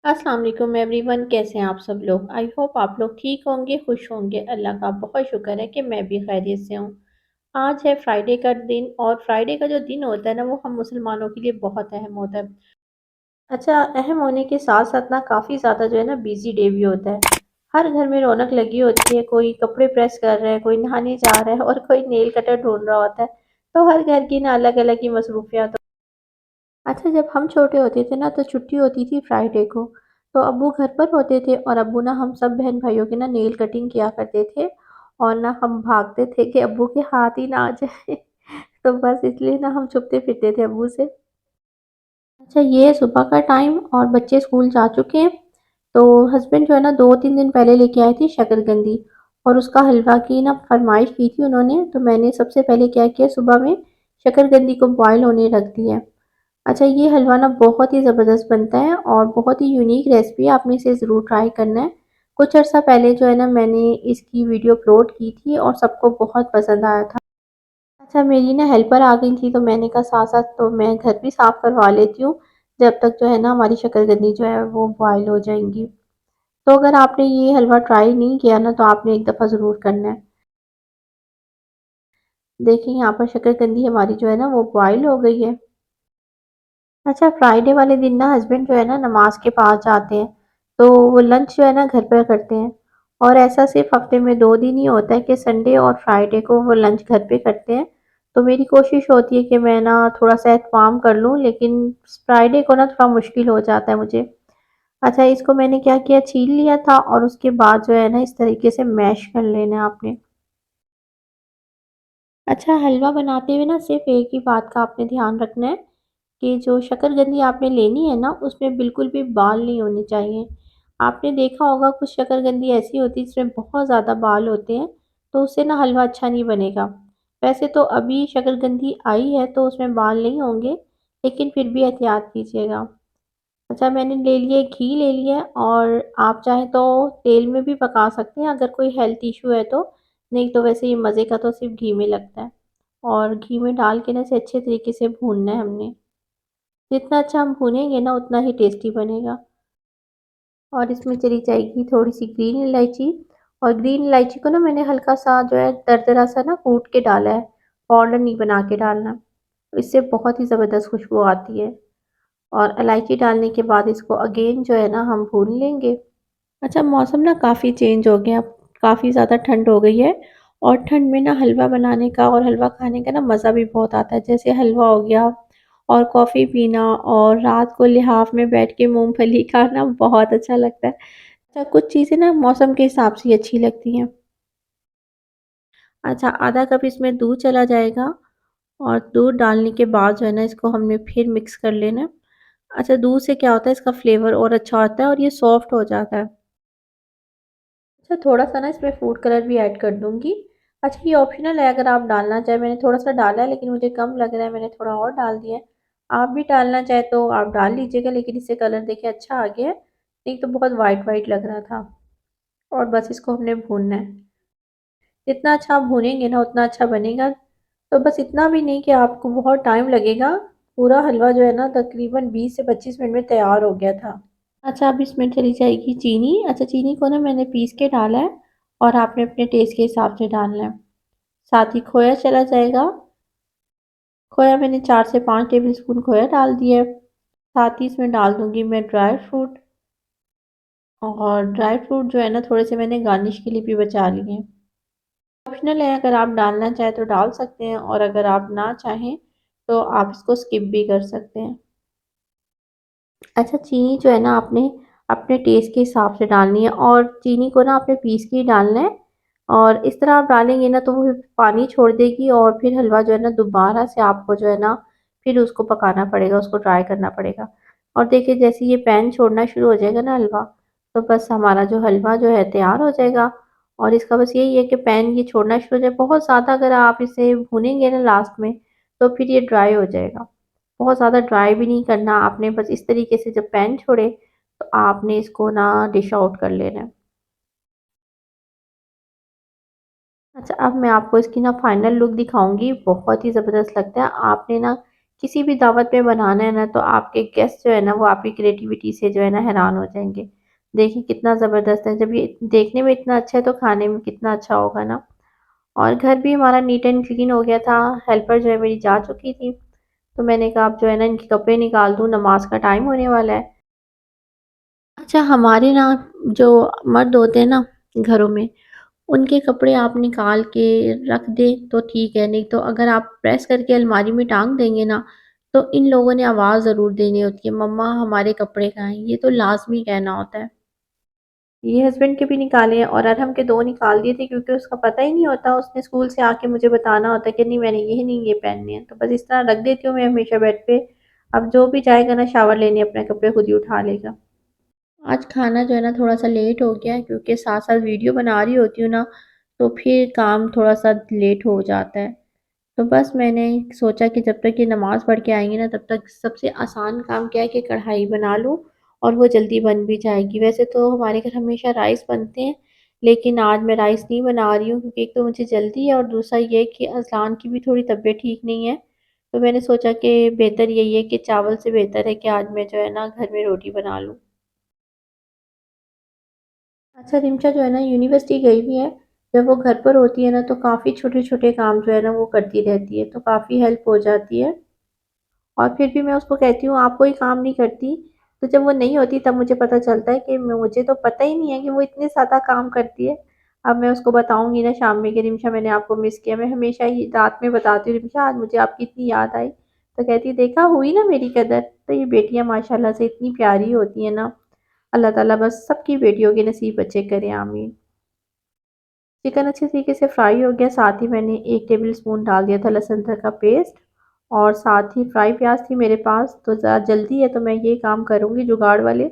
अस्सलाम वालेकुम एवरीवन, कैसे हैं आप सब लोग। आई होप आप लोग ठीक होंगे, खुश होंगे। अल्लाह का बहुत शुक्र है कि मैं भी खैरियत से हूँ। आज है फ्राइडे का दिन और फ्राइडे का जो दिन होता है ना, वो हम मुसलमानों के लिए बहुत अहम होता है। अच्छा, अहम होने के साथ साथ ना काफ़ी ज़्यादा जो है ना बिजी डे भी होता है। हर घर में रौनक लगी होती है, कोई कपड़े प्रेस कर रहा है, कोई नहाने जा रहा है और कोई नेल कटर ढूंढ रहा होता है। तो हर घर की ना अलग अलग ही मसरूफियात। अच्छा, जब हम छोटे होते थे ना तो छुट्टी होती थी फ्राइडे को। तो अब्बू घर पर होते थे और अब्बू ना हम सब बहन भाइयों की ना नेल कटिंग किया करते थे। और ना हम भागते थे कि अब्बू के हाथ ही ना आ जाए। तो बस इसलिए ना हम छुपते फिरते थे अब्बू से। अच्छा, ये है सुबह का टाइम और बच्चे स्कूल जा चुके हैं। तो हस्बैंड जो है ना 2-3 दिन पहले लेके आए थे शकरकंदी और उसका हलवा की ना फरमाइश की थी उन्होंने। तो मैंने सबसे पहले क्या किया, सुबह में शकरकंदी को बॉयल होने रख दिया। अच्छा, ये हलवा ना बहुत ही ज़बरदस्त बनता है और बहुत ही यूनिक रेसिपी है, आपने इसे ज़रूर ट्राई करना है। कुछ अर्सा पहले जो है ना मैंने इसकी वीडियो अपलोड की थी और सबको बहुत पसंद आया था। अच्छा, मेरी ना हेल्पर आ गई थी तो मैंने कहा साथ-साथ तो मैं घर भी साफ़ करवा लेती हूँ, जब तक जो है ना हमारी शकरकंदी जो है वो बॉयल हो जाएँगी। तो अगर आपने ये हलवा ट्राई नहीं किया ना तो आपने एक दफ़ा ज़रूर करना है। देखिए, यहाँ पर शकरकंदी हमारी जो है ना वो बॉयल हो गई है। अच्छा, फ्राइडे वाले दिन ना हस्बैंड जो है ना नमाज के पास जाते हैं, तो वो लंच जो है ना घर पर करते हैं। और ऐसा सिर्फ हफ्ते में 2 दिन ही होता है कि संडे और फ्राइडे को वो लंच घर पे करते हैं। तो मेरी कोशिश होती है कि मैं ना थोड़ा सा एहतमाम कर लूँ, लेकिन फ्राइडे को ना थोड़ा मुश्किल हो जाता है मुझे। अच्छा, इसको मैंने क्या किया, छील लिया था और उसके बाद जो है ना इस तरीके से मैश कर लेना है आपने। अच्छा, हलवा बनाते हुए ना सिर्फ एक ही बात का आपने ध्यान रखना है कि जो शकरकंदी आपने लेनी है ना, उसमें बिल्कुल भी बाल नहीं होने चाहिए। आपने देखा होगा कुछ शकरकंदी ऐसी होती है जिसमें बहुत ज़्यादा बाल होते हैं, तो उससे ना हलवा अच्छा नहीं बनेगा। वैसे तो अभी शकरकंदी आई है तो उसमें बाल नहीं होंगे, लेकिन फिर भी एहतियात कीजिएगा। अच्छा, मैंने ले लिया घी ले लिया है और आप चाहें तो तेल में भी पका सकते हैं अगर कोई हेल्थ इशू है तो, नहीं तो वैसे ये मज़े का तो सिर्फ घी में लगता है। और घी में डाल के ना इसे अच्छे तरीके से भूनना है हमने। जितना अच्छा हम भूनेंगे ना उतना ही टेस्टी बनेगा। और इसमें चली जाएगी थोड़ी-सी ग्रीन इलायची। और ग्रीन इलायची को ना मैंने हल्का-सा जो है दरदरा सा ना कूट के डाला है, पाउडर नहीं बना के डालना। इससे बहुत ही ज़बरदस्त खुशबू आती है। और इलायची डालने के बाद इसको अगेन जो है ना हम भून लेंगे। अच्छा, मौसम ना काफ़ी चेंज हो गया, अब काफ़ी ज़्यादा ठंड हो गई है और ठंड में ना हलवा बनाने का और हलवा खाने का ना मज़ा भी बहुत आता है। जैसे हलवा हो गया और कॉफ़ी पीना और रात को लिहाफ़ में बैठ के मूँगफली खाना बहुत अच्छा लगता है। अच्छा, कुछ चीज़ें ना मौसम के हिसाब से ही अच्छी लगती हैं। अच्छा, आधा कप इसमें दूध चला जाएगा और दूध डालने के बाद जो है ना इसको हमने फिर मिक्स कर लेना है। अच्छा, दूध से क्या होता है, इसका फ्लेवर और अच्छा होता है और ये सॉफ्ट हो जाता है। अच्छा, थोड़ा-सा ना इसमें फूड कलर भी ऐड कर दूँगी। अच्छा, ये ऑप्शनल है, अगर आप डालना चाहें, मैंने थोड़ा-सा डाला है लेकिन मुझे कम लग रहा है, मैंने थोड़ा और डाल दिया है। आप भी डालना चाहें तो आप डाल लीजिएगा, लेकिन इससे कलर देखिए अच्छा आ गया है, नहीं तो बहुत वाइट-वाइट लग रहा था। और बस इसको हमने भूनना है। जितना अच्छा आप भूनेंगे ना उतना अच्छा बनेगा। तो बस इतना भी नहीं कि आपको बहुत टाइम लगेगा। पूरा हलवा जो है ना तकरीबन 20 से 25 मिनट में तैयार हो गया था। अच्छा, अब इसमें चली जाएगी चीनी। अच्छा, चीनी को ना मैंने पीस के डाला है और आपने अपने टेस्ट के हिसाब से डालना है। साथ ही खोया चला जाएगा। खोया मैंने 4 से 5 टेबल स्पून खोया डाल दिया है। साथ ही इसमें डाल दूँगी मैं ड्राई फ्रूट। और ड्राई फ्रूट जो है ना थोड़े से मैंने गार्निश के लिए भी बचा लिए हैं। ऑप्शनल है, अगर आप डालना चाहें तो डाल सकते हैं और अगर आप ना चाहें तो आप इसको स्किप भी कर सकते हैं। अच्छा, चीनी जो है ना आपने अपने टेस्ट के हिसाब से डालनी है और चीनी को ना आपने पीस के ही डालना है। और इस तरह आप डालेंगे ना तो वो फिर पानी छोड़ देगी और फिर हलवा जो है ना दोबारा से आपको जो है ना फिर उसको पकाना पड़ेगा, उसको ड्राई करना पड़ेगा। और देखिए जैसे ये पैन छोड़ना शुरू हो जाएगा ना हलवा, तो बस हमारा जो हलवा जो है तैयार हो जाएगा। और इसका बस यही है कि पैन ये छोड़ना शुरू हो जाए, बहुत ज़्यादा अगर आप इसे भूनेंगे ना लास्ट में तो फिर ये ड्राई हो जाएगा। बहुत ज़्यादा ड्राई भी नहीं करना आपने, बस इस तरीके से जब पैन छोड़े तो आपने इसको ना डिश आउट कर लेना है। अच्छा, अब मैं आपको इसकी ना फाइनल लुक दिखाऊंगी, बहुत ही ज़बरदस्त लगता है। आपने ना किसी भी दावत पे बनाना है ना तो आपके गेस्ट जो है ना वो आपकी क्रिएटिविटी से जो है ना हैरान हो जाएँगे। देखिए कितना ज़बरदस्त है, जब ये देखने में इतना अच्छा है तो खाने में कितना अच्छा होगा ना। और घर भी हमारा नीट एंड क्लीन हो गया था, हेल्पर जो है मेरी जा चुकी थी। तो मैंने कहा अब जो है ना इनके कपड़े निकाल दूँ, नमाज़ का टाइम होने वाला है। अच्छा हमारे ना जो मर्द होते हैं ना घरों में, उनके कपड़े आप निकाल के रख दें तो ठीक है, नहीं तो अगर आप प्रेस करके अलमारी में टांग देंगे ना, तो इन लोगों ने आवाज़ ज़रूर देनी होती है, मम्मा हमारे कपड़े कहाँ हैं? ये तो लाज़मी कहना होता है। ये हस्बैंड के भी निकाले हैं और अरहम के 2 निकाल दिए थे क्योंकि उसका पता ही नहीं होता, उसने स्कूल से आके मुझे बताना होता है कि नहीं मैंने ये नहीं ये पहनने हैं, तो बस इस तरह रख देती हूँ मैं हमेशा बेड पे। अब जो भी जाएगा ना शावर लेने अपने कपड़े खुद ही उठा लेगा। आज खाना जो है ना थोड़ा-सा लेट हो गया है क्योंकि साथ-साथ वीडियो बना रही होती हूँ ना, तो फिर काम थोड़ा-सा लेट हो जाता है। तो बस मैंने सोचा कि जब तक ये नमाज़ पढ़ के आएँगी ना तब तक सबसे आसान काम क्या है कि कढ़ाई बना लूँ और वो जल्दी बन भी जाएगी। वैसे तो हमारे घर हमेशा राइस बनते हैं, लेकिन आज मैं राइस नहीं बना रही हूँ क्योंकि एक तो मुझे जल्दी है और दूसरा ये कि अज़लान की भी थोड़ी तबीयत ठीक नहीं है। तो मैंने सोचा कि बेहतर यही है कि चावल से बेहतर है कि आज मैं जो है ना घर में रोटी बना लूँ। अच्छा रिम्शा जो है ना यूनिवर्सिटी गई हुई है। जब वो घर पर होती है ना तो काफ़ी छोटे-छोटे काम जो है ना वो करती रहती है, तो काफ़ी हेल्प हो जाती है। और फिर भी मैं उसको कहती हूँ आप कोई काम नहीं करती, तो जब वो नहीं होती तब मुझे पता चलता है कि मुझे तो पता ही नहीं है कि वो इतने ज़्यादा काम करती है। अब मैं उसको बताऊँगी ना शाम में कि रिम्शा मैंने आपको मिस किया, मैं हमेशा ही रात में बताती हूँ रिम्शा आज मुझे आपकी इतनी याद आई, तो कहती है देखा हुई ना मेरी कदर। तो ये बेटियाँ माशाल्लाह से इतनी प्यारी होती हैं ना, अल्लाह ताला बस सबकी बेटियों के नसीब अच्छे करे आमीन। चिकन अच्छे तरीके से फ्राई हो गया, साथ ही मैंने 1 टेबल स्पून डाल दिया था लहसुन अदरक का पेस्ट और साथ ही फ्राई प्याज थी मेरे पास, तो ज़्यादा जल्दी है तो मैं ये काम करूँगी जुगाड़ वाले।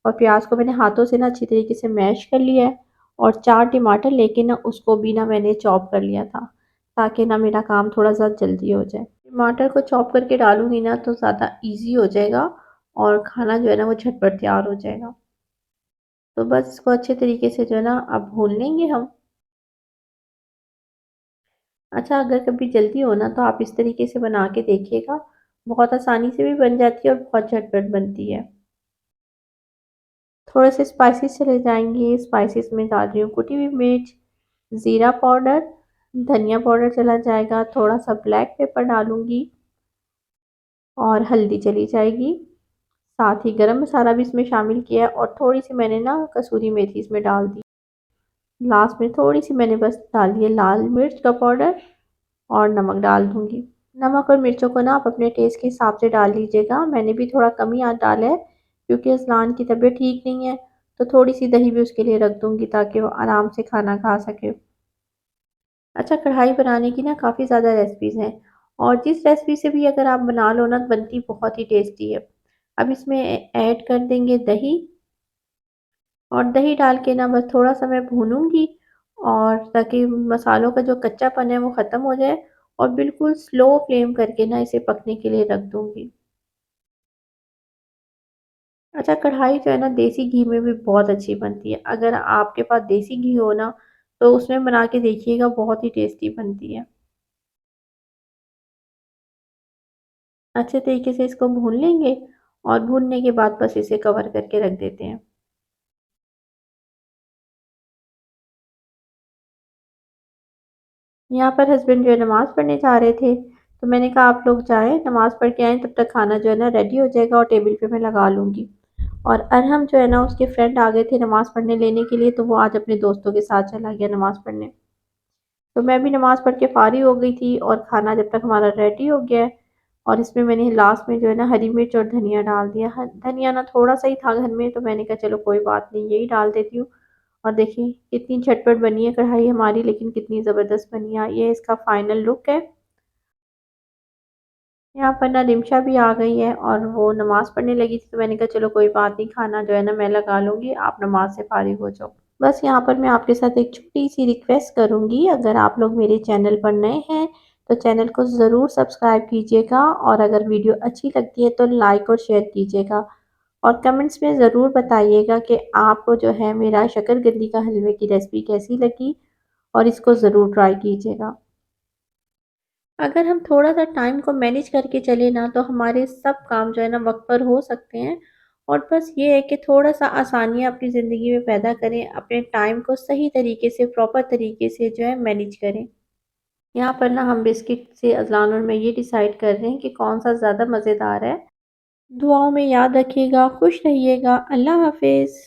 और प्याज को मैंने हाथों से ना अच्छी तरीके से मैश कर लिया है और 4 टमाटर लेके ना उसको भी ना मैंने चॉप कर लिया था, ताकि ना मेरा काम थोड़ा-सा जल्दी हो जाए। टमाटर को चॉप करके डालूँगी ना तो ज़्यादा ईज़ी हो जाएगा और खाना जो है ना वो झटपट तैयार हो जाएगा। तो बस इसको अच्छे तरीके से जो है ना अब भून लेंगे हम। अच्छा अगर कभी जल्दी हो ना तो आप इस तरीके से बना के देखिएगा, बहुत आसानी से भी बन जाती है और बहुत झटपट बनती है। थोड़े से स्पाइसेस चले जाएँगे, स्पाइसेस में डाल रही हूँ कुटी हुई मिर्च, ज़ीरा पाउडर, धनिया पाउडर चला जाएगा, थोड़ा-सा ब्लैक पेपर डालूँगी और हल्दी चली जाएगी। साथ ही गरम मसाला भी इसमें शामिल किया है और थोड़ी-सी मैंने ना कसूरी मेथी इसमें डाल दी। लास्ट में थोड़ी-सी मैंने बस डाली है लाल मिर्च का पाउडर और नमक डाल दूँगी। नमक और मिर्चों को ना आप अपने टेस्ट के हिसाब से डाल लीजिएगा। मैंने भी थोड़ा कम ही आज डाला है क्योंकि अज़लान की तबीयत ठीक नहीं है, तो थोड़ी-सी दही भी उसके लिए रख दूँगी ताकि वो आराम से खाना खा सके। अच्छा कढ़ाई बनाने की ना काफ़ी ज़्यादा रेसिपीज़ हैं और जिस रेसिपी से भी अगर आप बना लो ना बनती बहुत ही टेस्टी है। अब इसमें ऐड कर देंगे दही और दही डाल के ना बस थोड़ा-सा मैं भूनूँगी और ताकि मसालों का जो कच्चापन है वो ख़त्म हो जाए और बिल्कुल स्लो फ्लेम करके ना इसे पकने के लिए रख दूँगी। अच्छा कढ़ाई जो है ना देसी घी में भी बहुत अच्छी बनती है। अगर आपके पास देसी घी हो ना तो उसमें बना के देखिएगा बहुत ही टेस्टी बनती है। अच्छे तरीके से इसको भून लेंगे और भूनने के बाद बस इसे कवर करके रख देते हैं। यहाँ पर हस्बैंड जो है नमाज़ पढ़ने जा रहे थे, तो मैंने कहा आप लोग जाएँ, नमाज़ पढ़ के आएँ, तब तक खाना जो है ना रेडी हो जाएगा और टेबल पे मैं लगा लूँगी। और अरहम जो है ना उसके फ्रेंड आ गए थे नमाज़ पढ़ने लेने के लिए, तो वो आज अपने दोस्तों के साथ चला गया नमाज़ पढ़ने। तो मैं भी नमाज़ पढ़ के फ़ारिग हो गई थी और खाना जब तक हमारा रेडी हो गया है और इसमें मैंने लास्ट में जो है ना हरी मिर्च और धनिया डाल दिया। ह धनिया ना थोड़ा-सा ही था घर में, तो मैंने कहा चलो कोई बात नहीं यही डाल देती हूँ। और देखिए कितनी झटपट बनी है कढ़ाई हमारी, लेकिन कितनी ज़बरदस्त बनी है। ये इसका फाइनल लुक है। यहाँ पर ना रिमशा भी आ गई है और वो नमाज़ पढ़ने लगी थी, तो मैंने कहा चलो कोई बात नहीं खाना जो है ना मैं लगा लूँगी, आप नमाज़ से फ़ारिग हो जाओ। बस यहाँ पर मैं आपके साथ एक छोटी-सी रिक्वेस्ट करूँगी, अगर आप लोग मेरे चैनल पर नए हैं, तो चैनल को ज़रूर सब्सक्राइब कीजिएगा और अगर वीडियो अच्छी लगती है तो लाइक और शेयर कीजिएगा। और कमेंट्स में ज़रूर बताइएगा कि आपको जो है मेरा शकरकंदी का हलवे की रेसिपी कैसी लगी और इसको ज़रूर ट्राई कीजिएगा। अगर हम थोड़ा-सा टाइम को मैनेज करके चले ना, तो हमारे सब काम जो है ना वक़्त पर हो सकते हैं और बस ये है कि थोड़ा-सा आसानियाँ अपनी ज़िंदगी में पैदा करें, अपने टाइम को सही तरीके से, प्रॉपर तरीके से जो है मैनेज करें। यहाँ पर ना हम बिस्किट से अज़लान और मैं ये डिसाइड कर रहे हैं कि कौन-सा ज़्यादा मज़ेदार है। दुआओं में याद रखिएगा, खुश रहिएगा। अल्लाह हाफ़िज़।